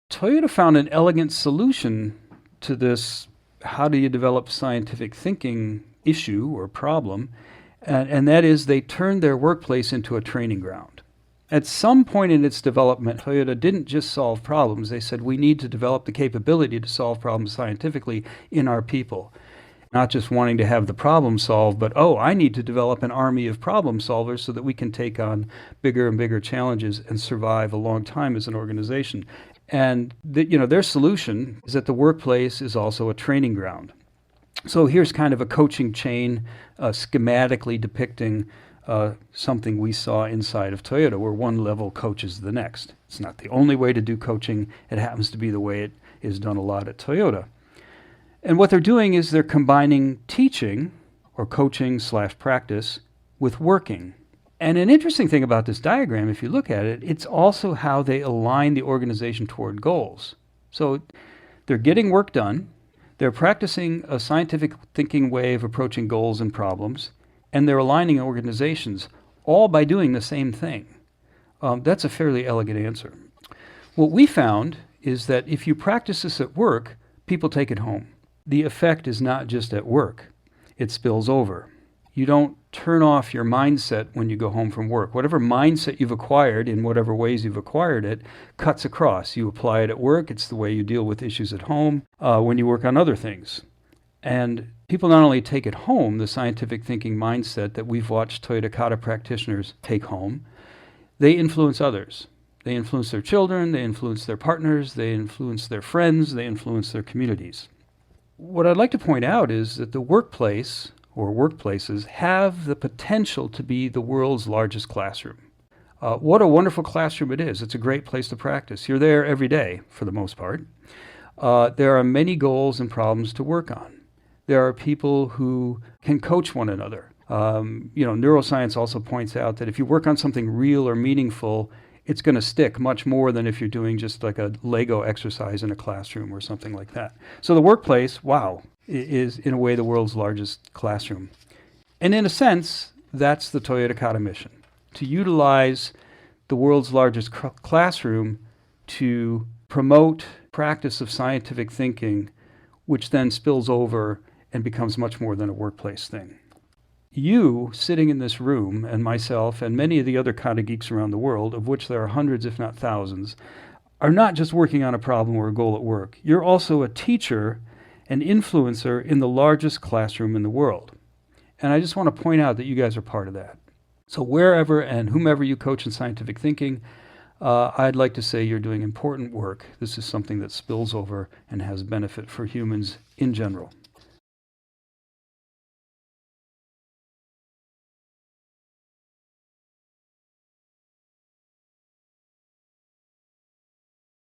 Toyota found an elegant solution to this how do you develop scientific thinking issue or problem, and that is they turned their workplace into a training ground. At some point in its development, Toyota didn't just solve problems. They said we need to develop the capability to solve problems scientifically in our people. Not just wanting to have the problem solved, but, I need to develop an army of problem solvers so that we can take on bigger and bigger challenges and survive a long time as an organization. And their solution is that the workplace is also a training ground. So here's kind of a coaching chain schematically depicting something we saw inside of Toyota, where one level coaches the next. It's not the only way to do coaching. It happens to be the way it is done a lot at Toyota. And what they're doing is they're combining teaching or coaching/practice with working. And an interesting thing about this diagram, if you look at it, it's also how they align the organization toward goals. So they're getting work done, they're practicing a scientific thinking way of approaching goals and problems, and they're aligning organizations, all by doing the same thing. That's a fairly elegant answer. What we found is that if you practice this at work, people take it home. The effect is not just at work, it spills over. You don't turn off your mindset when you go home from work. Whatever mindset you've acquired, in whatever ways you've acquired it, cuts across. You apply it at work. It's the way you deal with issues at home when you work on other things. And people not only take it home, the scientific thinking mindset that we've watched Toyota Kata practitioners take home, they influence others. They influence their children, they influence their partners, they influence their friends, they influence their communities. What I'd like to point out is that the workplace or workplaces have the potential to be the world's largest classroom. What a wonderful classroom it is. It's a great place to practice. You're there every day, for the most part. There are many goals and problems to work on. There are people who can coach one another. Neuroscience also points out that if you work on something real or meaningful, it's going to stick much more than if you're doing just like a Lego exercise in a classroom or something like that. So the workplace, is in a way the world's largest classroom. And in a sense, that's the Toyota Kata mission, to utilize the world's largest classroom to promote practice of scientific thinking, which then spills over and becomes much more than a workplace thing. You, sitting in this room, and myself, and many of the other Kata geeks around the world, of which there are hundreds if not thousands, are not just working on a problem or a goal at work. You're also a teacher, an influencer in the largest classroom in the world. And I just want to point out that you guys are part of that. So wherever and whomever you coach in scientific thinking, I'd like to say you're doing important work. This is something that spills over and has benefit for humans in general.